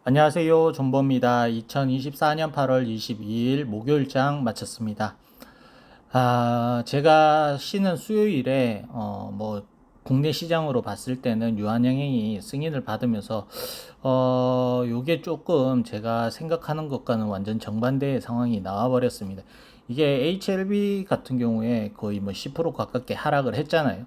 안녕하세요. 존버입니다. 2024년 8월 22일 목요일장 마쳤습니다. 제가 쉬는 수요일에, 국내 시장으로 봤을 때는 유한양행이 승인을 받으면서, 요게 조금 제가 생각하는 것과는 완전 정반대의 상황이 나와버렸습니다. 이게 HLB 같은 경우에 거의 뭐 10% 가깝게 하락을 했잖아요.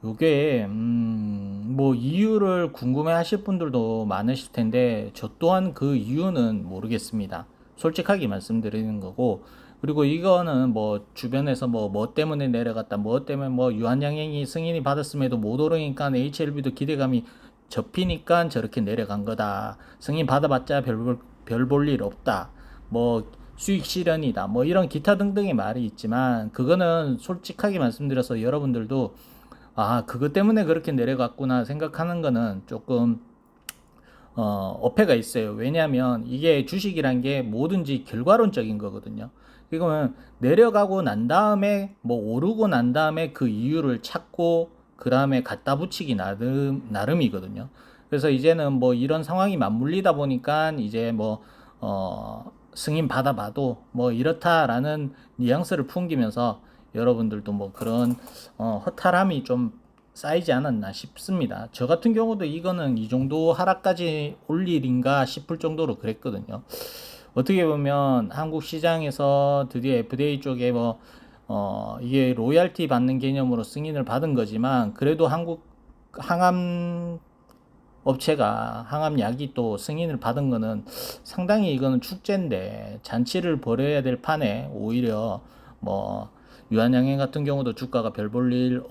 요게 뭐 이유를 궁금해 하실 분들도 많으실 텐데 저 또한 그 이유는 모르겠습니다. 솔직하게 말씀드리는 거고, 그리고 이거는 뭐 주변에서 뭐 때문에 내려갔다, 뭐 때문에 뭐 유한양행이 승인이 받았음에도 못 오르니까 HLB도 기대감이 접히니까 저렇게 내려간 거다. 승인 받아봤자 별 볼 일 없다. 뭐 수익 실현이다. 뭐 이런 기타 등등의 말이 있지만, 그거는 솔직하게 말씀드려서 여러분들도 그것 때문에 그렇게 내려갔구나 생각하는 거는 조금 어폐가 있어요. 왜냐하면 이게 주식이란 게 뭐든지 결과론적인 거거든요. 이거는 내려가고 난 다음에 뭐 오르고 난 다음에 그 이유를 찾고 그 다음에 갖다 붙이기 나름이거든요. 그래서 이제는 뭐 이런 상황이 맞물리다 보니까 이제 승인 받아봐도 뭐 이렇다라는 뉘앙스를 풍기면서 여러분들도 뭐 그런 허탈함이 좀 쌓이지 않았나 싶습니다. 저 같은 경우도 이거는 이 정도 하락까지 올 일인가 싶을 정도로 그랬거든요. 어떻게 보면 한국 시장에서 드디어 FDA 쪽에 이게 로얄티 받는 개념으로 승인을 받은 거지만, 그래도 한국 항암 업체가 항암약이 또 승인을 받은 거는 상당히 이거는 축제인데, 잔치를 벌여야 될 판에 오히려 뭐 유한양행 같은 경우도 주가가 별 볼 일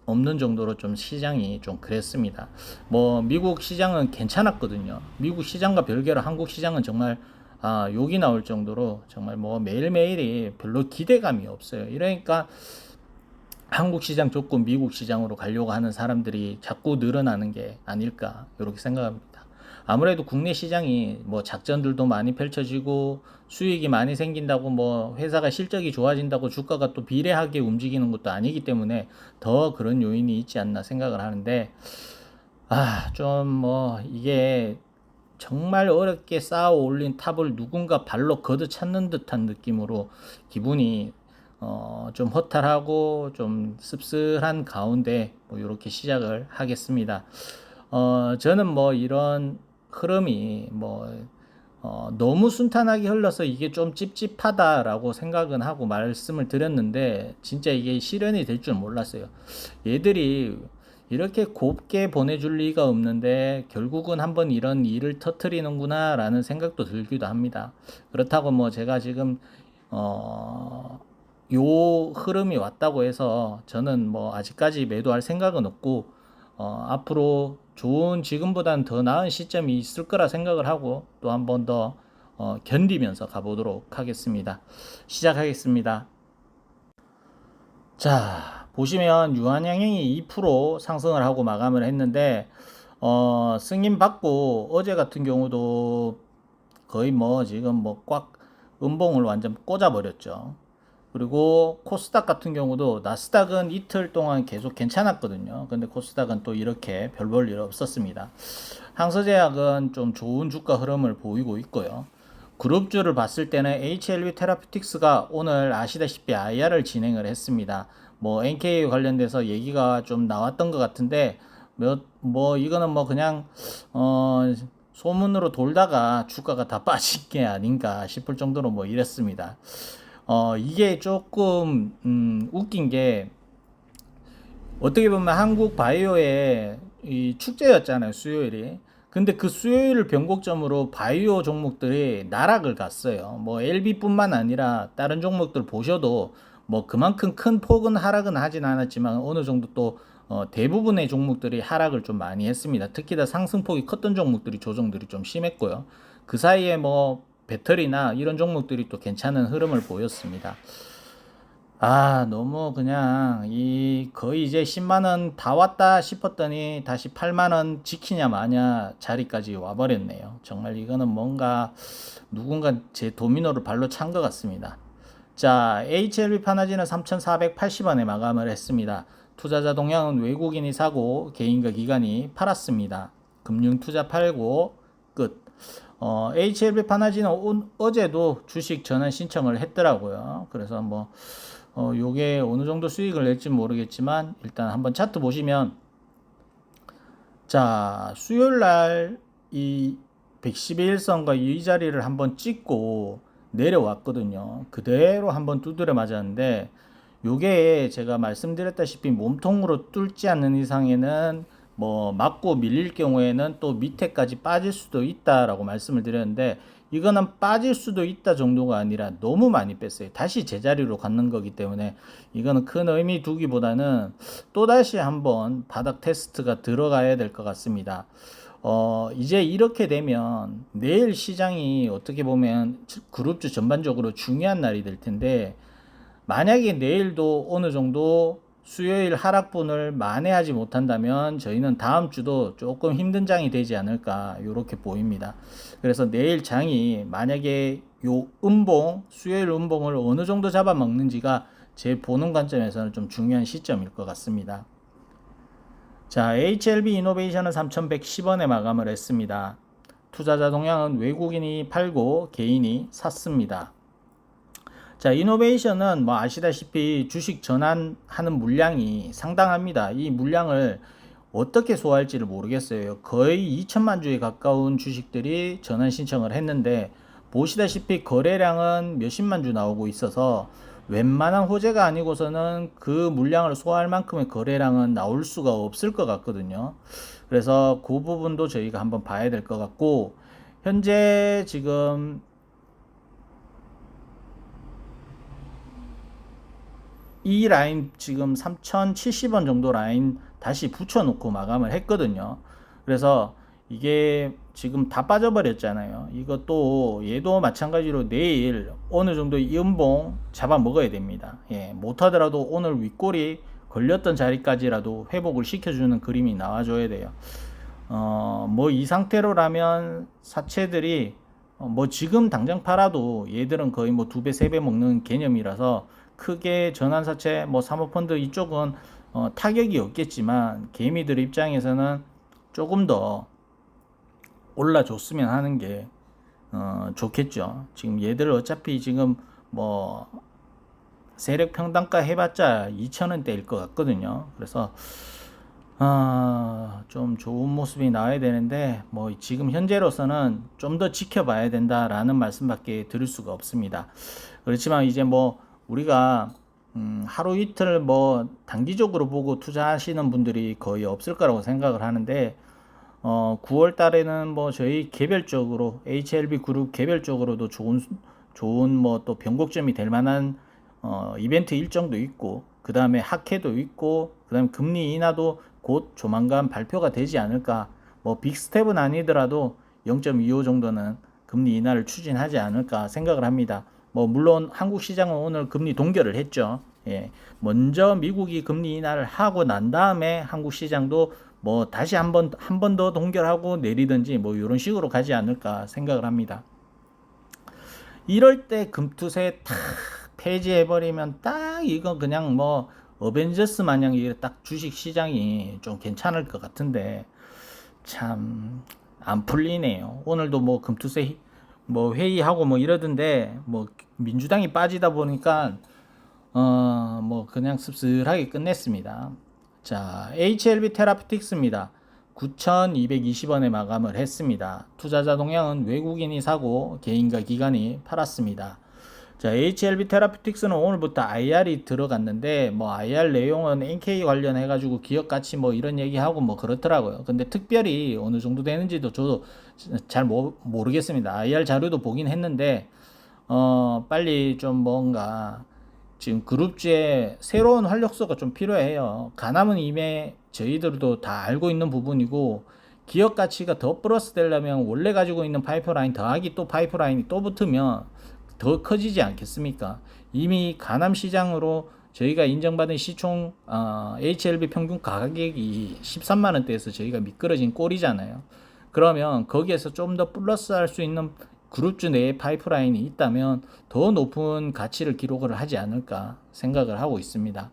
없는 정도로 좀 시장이 좀 그랬습니다. 뭐 미국 시장은 괜찮았거든요. 미국 시장과 별개로 한국 시장은 정말 욕이 나올 정도로 정말 뭐 매일매일이 별로 기대감이 없어요. 이러니까 한국 시장 좁고 미국 시장으로 가려고 하는 사람들이 자꾸 늘어나는 게 아닐까 이렇게 생각합니다. 아무래도 국내 시장이 뭐 작전들도 많이 펼쳐지고 수익이 많이 생긴다고 뭐 회사가 실적이 좋아진다고 주가가 또 비례하게 움직이는 것도 아니기 때문에 더 그런 요인이 있지 않나 생각을 하는데, 좀 이게 정말 어렵게 쌓아 올린 탑을 누군가 발로 걷어찼는 듯한 느낌으로 기분이 좀 허탈하고 좀 씁쓸한 가운데 이렇게 시작을 하겠습니다. 저는 뭐 이런 흐름이 너무 순탄하게 흘러서 이게 좀 찝찝하다라고 생각은 하고 말씀을 드렸는데, 진짜 이게 실현이 될 줄 몰랐어요. 얘들이 이렇게 곱게 보내줄 리가 없는데 결국은 한번 이런 일을 터트리는구나 라는 생각도 들기도 합니다. 그렇다고 뭐 제가 지금 요 흐름이 왔다고 해서 저는 뭐 아직까지 매도할 생각은 없고, 앞으로 좋은 지금보다는 더 나은 시점이 있을 거라 생각을 하고 또 한 번 더 견디면서 가보도록 하겠습니다. 시작하겠습니다. 자, 보시면 유한양행이 2% 상승을 하고 마감을 했는데, 승인 받고 어제 같은 경우도 거의 지금 꽉 음봉을 완전 꽂아버렸죠. 그리고 코스닥 같은 경우도 나스닥은 이틀 동안 계속 괜찮았거든요. 근데 코스닥은 또 이렇게 별 볼 일 없었습니다. 항서제약은 좀 좋은 주가 흐름을 보이고 있고요. 그룹주를 봤을 때는 HLB 테라피틱스가 오늘 아시다시피 IR을 진행을 했습니다. NK 관련돼서 얘기가 좀 나왔던 것 같은데, 이거는 그냥 소문으로 돌다가 주가가 다 빠진 게 아닌가 싶을 정도로 이랬습니다. 이게 조금 웃긴 게, 어떻게 보면 한국 바이오의 이 축제였잖아요, 수요일이. 근데 그 수요일을 변곡점으로 바이오 종목들이 나락을 갔어요. LB뿐만 아니라 다른 종목들 보셔도 그만큼 큰 폭은 하락은 하진 않았지만 어느 정도 또 대부분의 종목들이 하락을 좀 많이 했습니다. 특히 다 상승폭이 컸던 종목들이 조정들이 좀 심했고요. 그 사이에 배터리나 이런 종목들이 또 괜찮은 흐름을 보였습니다. 너무 그냥 거의 이제 10만원 다 왔다 싶었더니 다시 8만원 지키냐 마냐 자리까지 와버렸네요. 정말 이거는 뭔가 누군가 제 도미노를 발로 찬 것 같습니다. 자, HLB 파나지는 3,480원에 마감을 했습니다. 투자자 동향은 외국인이 사고 개인과 기관이 팔았습니다. 금융투자 팔고 끝. HLB 파나지는 어제도 주식 전환 신청을 했더라고요. 그래서 뭐 요게 어느 정도 수익을 낼지 모르겠지만 일단 한번 차트 보시면, 자, 수요일 날 이 111선과 이 자리를 한번 찍고 내려왔거든요. 그대로 한번 두드려 맞았는데, 요게 제가 말씀드렸다시피 몸통으로 뚫지 않는 이상에는 뭐 맞고 밀릴 경우에는 또 밑에까지 빠질 수도 있다라고 말씀을 드렸는데, 이거는 빠질 수도 있다 정도가 아니라 너무 많이 뺐어요. 다시 제자리로 갖는 거기 때문에 이거는 큰 의미 두기보다는 또다시 한번 바닥 테스트가 들어가야 될 것 같습니다. 이제 이렇게 되면 내일 시장이 어떻게 보면 그룹주 전반적으로 중요한 날이 될 텐데, 만약에 내일도 어느 정도 수요일 하락분을 만회하지 못한다면 저희는 다음 주도 조금 힘든 장이 되지 않을까 이렇게 보입니다. 그래서 내일 장이 만약에 요 수요일 음봉을 어느 정도 잡아먹는지가 제 보는 관점에서는 좀 중요한 시점일 것 같습니다. 자, HLB 이노베이션은 3,110원에 마감을 했습니다. 투자자 동향은 외국인이 팔고 개인이 샀습니다. 자, 이노베이션은 뭐 아시다시피 주식 전환하는 물량이 상당합니다. 이 물량을 어떻게 소화할지를 모르겠어요. 거의 2천만 주에 가까운 주식들이 전환 신청을 했는데, 보시다시피 거래량은 몇십만 주 나오고 있어서 웬만한 호재가 아니고서는 그 물량을 소화할 만큼의 거래량은 나올 수가 없을 것 같거든요. 그래서 그 부분도 저희가 한번 봐야 될 것 같고, 현재 지금 이 라인 지금 3070원 정도 라인 다시 붙여놓고 마감을 했거든요. 그래서 이게 지금 다 빠져버렸잖아요. 이것도 얘도 마찬가지로 내일 어느 정도 이 음봉 잡아 먹어야 됩니다. 예, 못하더라도 오늘 윗골이 걸렸던 자리까지라도 회복을 시켜주는 그림이 나와줘야 돼요. 뭐 이 상태로라면 사채들이 뭐 지금 당장 팔아도 얘들은 거의 뭐 2배, 3배 먹는 개념이라서 크게 전환사채, 뭐 사모펀드 이쪽은 타격이 없겠지만 개미들 입장에서는 조금 더 올라줬으면 하는 게 좋겠죠. 지금 얘들 어차피 지금 뭐 세력 평단가 해봤자 2,000원대일 것 같거든요. 그래서 좀 좋은 모습이 나와야 되는데 뭐 지금 현재로서는 좀 더 지켜봐야 된다라는 말씀밖에 드릴 수가 없습니다. 그렇지만 이제 뭐 우리가 하루 이틀 뭐 단기적으로 보고 투자하시는 분들이 거의 없을 거라고 생각을 하는데, 9월 달에는 뭐 저희 개별적으로 HLB 그룹 개별적으로도 좋은 뭐 또 변곡점이 될 만한 이벤트 일정도 있고, 그 다음에 학회도 있고, 그 다음에 금리 인하도 곧 조만간 발표가 되지 않을까. 뭐 빅스텝은 아니더라도 0.25 정도는 금리 인하를 추진하지 않을까 생각을 합니다. 뭐 물론 한국 시장은 오늘 금리 동결을 했죠. 예. 먼저 미국이 금리 인하를 하고 난 다음에 한국 시장도 뭐 다시 한 번 더 동결하고 내리든지 뭐 이런 식으로 가지 않을까 생각을 합니다. 이럴 때 금투세 탁 폐지해버리면 딱 이거 그냥 뭐 어벤져스 마냥 딱 주식 시장이 좀 괜찮을 것 같은데 참 안 풀리네요. 오늘도 뭐 금투세 뭐 회의하고 뭐 이러던데 뭐 민주당이 빠지다 보니까 뭐 그냥 씁쓸하게 끝냈습니다. 자, HLB 테라피틱스입니다. 9,220원에 마감을 했습니다. 투자자 동향은 외국인이 사고 개인과 기관이 팔았습니다. 자, HLB 테라피틱스는 오늘부터 IR이 들어갔는데 뭐 IR 내용은 NK 관련해 가지고 기업 가치 뭐 이런 얘기하고 뭐 그렇더라고요. 근데 특별히 어느 정도 되는지도 저도 잘 모르겠습니다. IR 자료도 보긴 했는데 빨리 좀 뭔가 지금 그룹주에 새로운 활력소가 좀 필요해요. 가남은 이미 저희들도 다 알고 있는 부분이고, 기업 가치가 더 플러스 되려면 원래 가지고 있는 파이프라인 더하기 또 파이프라인이 또 붙으면 더 커지지 않겠습니까? 이미 가남 시장으로 저희가 인정받은 시총 HLB 평균 가격이 13만 원대에서 저희가 미끄러진 꼴이잖아요. 그러면 거기에서 좀 더 플러스 할 수 있는 그룹주 내에 파이프라인이 있다면 더 높은 가치를 기록을 하지 않을까 생각을 하고 있습니다.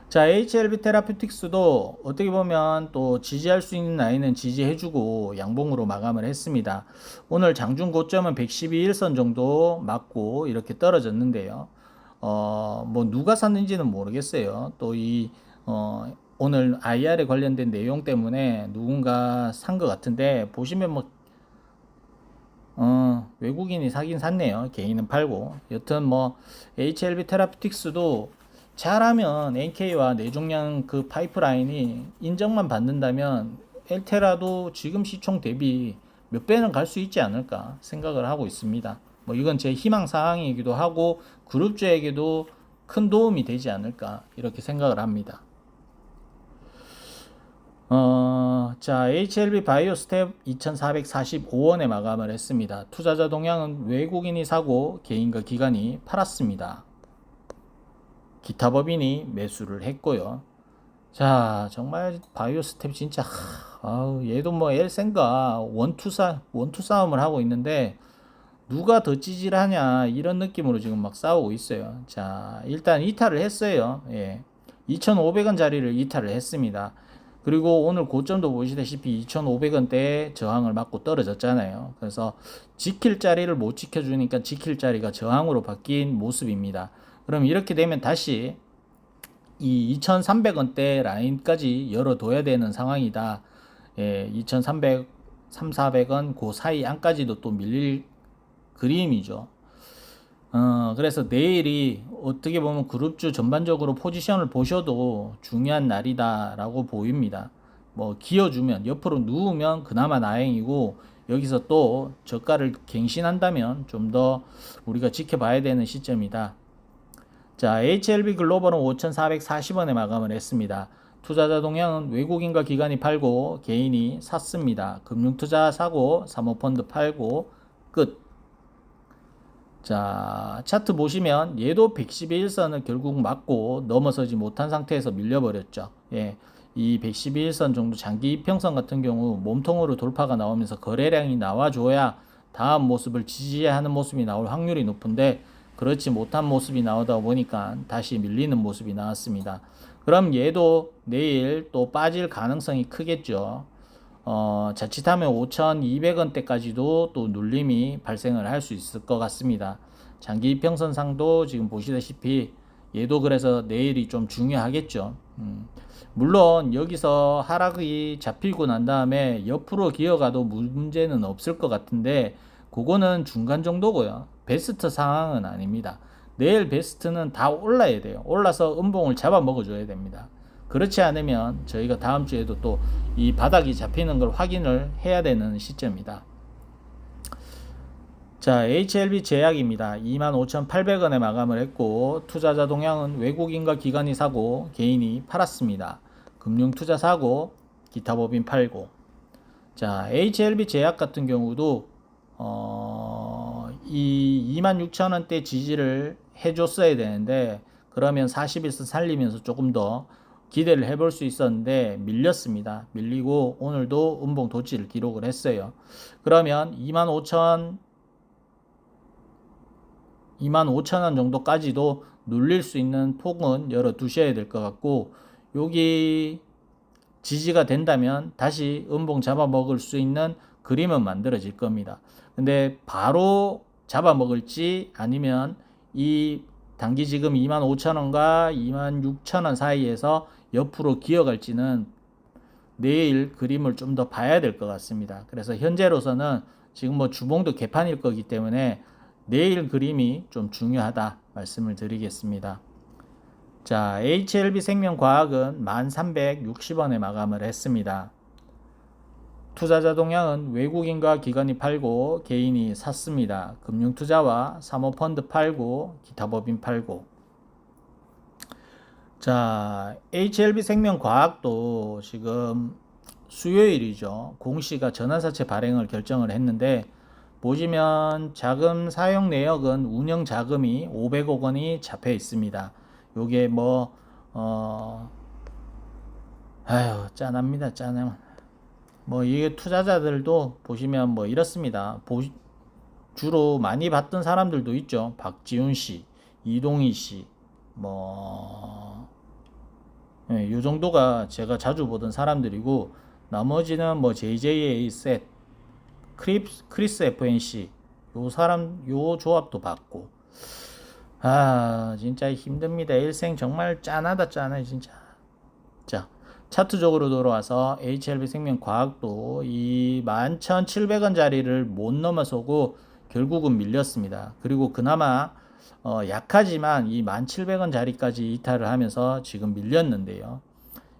자, HLB 테라퓨틱스도 어떻게 보면 또 지지할 수 있는 라인은 지지해주고 양봉으로 마감을 했습니다. 오늘 장중 고점은 112일선 정도 맞고 이렇게 떨어졌는데요. 뭐 누가 샀는지는 모르겠어요. 또 오늘 IR에 관련된 내용 때문에 누군가 산 것 같은데 보시면 뭐 외국인이 사긴 샀네요. 개인은 팔고. 여튼 뭐 HLB 테라피틱스도 잘하면 NK와 내종량 그 파이프라인이 인정만 받는다면 엘테라도 지금 시총 대비 몇 배는 갈 수 있지 않을까 생각을 하고 있습니다. 뭐 이건 제 희망 사항이기도 하고 그룹주에게도 큰 도움이 되지 않을까 이렇게 생각을 합니다. 자, HLB 바이오스텝 2445원에 마감을 했습니다. 투자자 동향은 외국인이 사고 개인과 기관이 팔았습니다. 기타 법인이 매수를 했고요. 자, 정말 바이오스텝 진짜 얘도 뭐 엘센과 원투 싸움을 하고 있는데 누가 더 찌질하냐 이런 느낌으로 지금 막 싸우고 있어요. 자, 일단 이탈을 했어요. 예. 2,500원 자리를 이탈을 했습니다. 그리고 오늘 고점도 보시다시피 2,500원대에 저항을 맞고 떨어졌잖아요. 그래서 지킬 자리를 못 지켜주니까 지킬 자리가 저항으로 바뀐 모습입니다. 그럼 이렇게 되면 다시 이 2,300원대 라인까지 열어둬야 되는 상황이다. 예, 2,300, 3,400원 그 사이 안까지도 또 밀릴 그림이죠. 그래서 내일이 어떻게 보면 그룹주 전반적으로 포지션을 보셔도 중요한 날이다라고 보입니다. 뭐 기어주면 옆으로 누우면 그나마 다행이고 여기서 또 저가를 갱신한다면 좀 더 우리가 지켜봐야 되는 시점이다. 자, HLB 글로벌은 5,440원에 마감을 했습니다. 투자자 동향은 외국인과 기관이 팔고 개인이 샀습니다. 금융투자 사고 사모펀드 팔고 끝. 자, 차트 보시면 얘도 112일선을 결국 맞고 넘어서지 못한 상태에서 밀려버렸죠. 예, 이 112일선 정도 장기 이평선 같은 경우 몸통으로 돌파가 나오면서 거래량이 나와줘야 다음 모습을 지지하는 모습이 나올 확률이 높은데 그렇지 못한 모습이 나오다 보니까 다시 밀리는 모습이 나왔습니다. 그럼 얘도 내일 또 빠질 가능성이 크겠죠. 자칫하면 5,200원대까지도 또 눌림이 발생을 할 수 있을 것 같습니다. 장기 이평선상도 지금 보시다시피 얘도 그래서 내일이 좀 중요하겠죠. 물론 여기서 하락이 잡히고 난 다음에 옆으로 기어가도 문제는 없을 것 같은데 그거는 중간 정도고요. 베스트 상황은 아닙니다. 내일 베스트는 다 올라야 돼요. 올라서 음봉을 잡아먹어줘야 됩니다. 그렇지 않으면 저희가 다음 주에도 또 이 바닥이 잡히는 걸 확인을 해야 되는 시점이다. 자, HLB 제약입니다. 25,800원에 마감을 했고 투자자 동향은 외국인과 기관이 사고 개인이 팔았습니다. 금융투자 사고 기타 법인 팔고. 자, HLB 제약 같은 경우도 이 26,000원대 지지를 해줬어야 되는데 그러면 41선 살리면서 조금 더 기대를 해볼 수 있었는데 밀렸습니다. 밀리고 오늘도 음봉 도치를 기록을 했어요. 그러면 25,000원 정도까지도 눌릴 수 있는 폭은 열어 두셔야 될 것 같고 여기 지지가 된다면 다시 음봉 잡아먹을 수 있는 그림은 만들어질 겁니다. 근데 바로 잡아먹을지 아니면 이 단기 지금 25,000원과 26,000원 사이에서 옆으로 기어갈지는 내일 그림을 좀 더 봐야 될 것 같습니다. 그래서 현재로서는 지금 뭐 주봉도 개판일 거기 때문에 내일 그림이 좀 중요하다 말씀을 드리겠습니다. 자, HLB 생명과학은 1,360원에 마감을 했습니다. 투자자 동향은 외국인과 기관이 팔고 개인이 샀습니다. 금융투자와 사모펀드 팔고 기타 법인 팔고. 자, HLB 생명과학도 지금 수요일이죠. 공시가 전환사채 발행을 결정을 했는데 보시면 자금 사용 내역은 운영 자금이 500억 원이 잡혀 있습니다. 요게 뭐 짠합니다. 짠해. 뭐 이게 투자자들도 보시면 뭐 이렇습니다. 주로 많이 봤던 사람들도 있죠. 박지훈 씨, 이동희 씨, 뭐 예, 요 정도가 제가 자주 보던 사람들이고, 나머지는 뭐 JJA 셋, 크리스 FNC, 요 조합도 봤고, 진짜 힘듭니다. 일생 정말 짠하다, 짠해, 진짜. 자, 차트적으로 돌아와서 HLB 생명과학도 이 11,700원짜리를 못 넘어서고 결국은 밀렸습니다. 그리고 그나마 약하지만 이 1,700원짜리까지 이탈을 하면서 지금 밀렸는데요.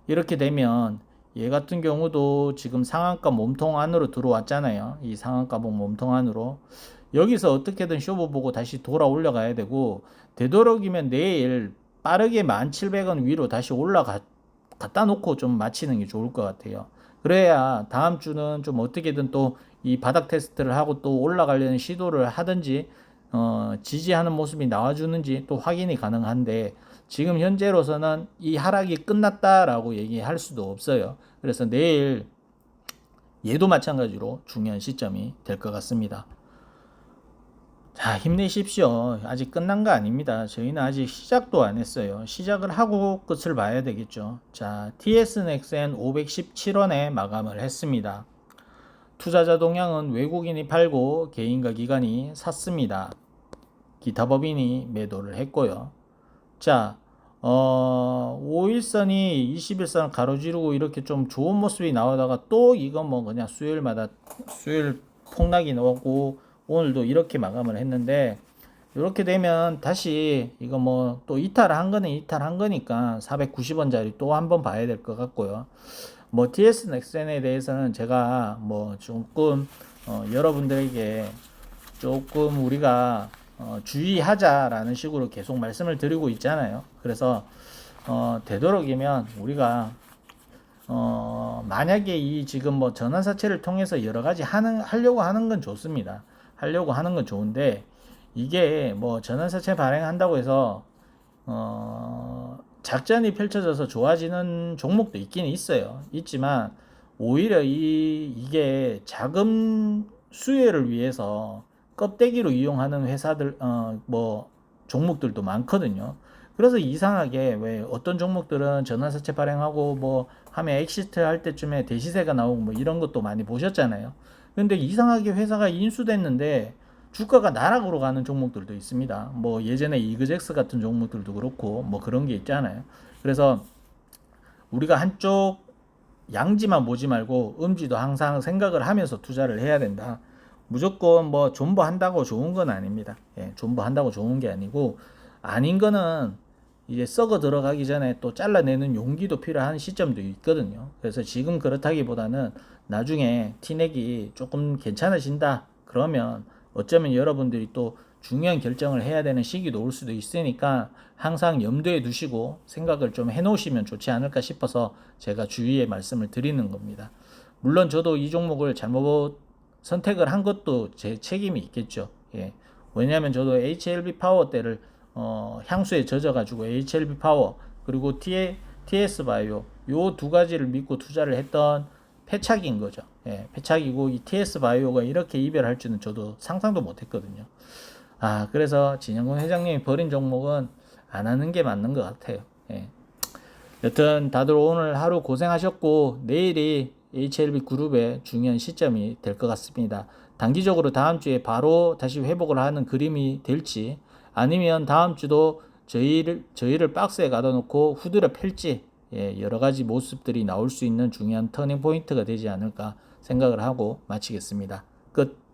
이렇게 되면 얘 같은 경우도 지금 상한가 몸통 안으로 들어왔잖아요. 이 상한가 몸통 안으로. 여기서 어떻게든 쇼부 보고 다시 돌아 올려가야 되고, 되도록이면 내일 빠르게 1,700원 위로 다시 갖다 놓고 좀 마치는 게 좋을 것 같아요. 그래야 다음 주는 좀 어떻게든 또 이 바닥 테스트를 하고 또 올라가려는 시도를 하든지, 지지하는 모습이 나와주는지 또 확인이 가능한데, 지금 현재로서는 이 하락이 끝났다라고 얘기할 수도 없어요. 그래서 내일 얘도 마찬가지로 중요한 시점이 될 것 같습니다. 자, 힘내십시오. 아직 끝난 거 아닙니다. 저희는 아직 시작도 안 했어요. 시작을 하고 끝을 봐야 되겠죠. 자, TS넥센 517원에 마감을 했습니다. 투자자 동향은 외국인이 팔고 개인과 기관이 샀습니다. 기타 법인이 매도를 했고요. 자, 5일선이 21선을 가로지르고 이렇게 좀 좋은 모습이 나오다가 또 이건 뭐 그냥 수요일 폭락이 나오고 오늘도 이렇게 마감을 했는데, 이렇게 되면 다시 이거 뭐 또 이탈한 거는 이탈한 거니까 490원짜리 또 한번 봐야 될 것 같고요. 뭐 TS 넥센에 대해서는 제가 뭐 조금 여러분들에게 조금 우리가 주의하자라는 식으로 계속 말씀을 드리고 있잖아요. 그래서 되도록이면 우리가 만약에 이 지금 뭐 전환사채를 통해서 여러 가지 하려고 하는 건 좋습니다. 하려고 하는 건 좋은데, 이게 뭐 전환사채 발행한다고 해서 작전이 펼쳐져서 좋아지는 종목도 있긴 있어요. 있지만 오히려 이게 자금 수혜를 위해서 껍데기로 이용하는 회사들 뭐 종목들도 많거든요. 그래서 이상하게 왜 어떤 종목들은 전환사채 발행하고 뭐 하면 엑시트 할 때쯤에 대시세가 나오고 뭐 이런 것도 많이 보셨잖아요. 근데 이상하게 회사가 인수됐는데 주가가 나락으로 가는 종목들도 있습니다. 뭐 예전에 이그젝스 같은 종목들도 그렇고 뭐 그런 게 있잖아요. 그래서 우리가 한쪽 양지만 보지 말고 음지도 항상 생각을 하면서 투자를 해야 된다. 무조건 뭐 존버한다고 좋은 건 아닙니다. 예, 존버한다고 좋은 게 아니고, 아닌 거는 이제 썩어 들어가기 전에 또 잘라내는 용기도 필요한 시점도 있거든요. 그래서 지금 그렇다기보다는 나중에 티넥이 조금 괜찮아진다 그러면 어쩌면 여러분들이 또 중요한 결정을 해야 되는 시기도 올 수도 있으니까 항상 염두에 두시고 생각을 좀 해놓으시면 좋지 않을까 싶어서 제가 주의의 말씀을 드리는 겁니다. 물론 저도 이 종목을 잘못 선택을 한 것도 제 책임이 있겠죠. 예. 왜냐하면 저도 HLB 파워 때를 향수에 젖어가지고 HLB 파워 그리고 TS 바이오 요 두 가지를 믿고 투자를 했던 패착인 거죠. 예, 패착이고 이 TS 바이오가 이렇게 이별할 줄은 저도 상상도 못했거든요. 그래서 진영근 회장님이 버린 종목은 안 하는 게 맞는 것 같아요. 예. 여튼 다들 오늘 하루 고생하셨고, 내일이 HLB 그룹의 중요한 시점이 될 것 같습니다. 단기적으로 다음 주에 바로 다시 회복을 하는 그림이 될지, 아니면 다음 주도 저희를 박스에 가둬 놓고 후드려 팰지, 여러 가지 모습들이 나올 수 있는 중요한 터닝 포인트가 되지 않을까 생각을 하고 마치겠습니다. 끝.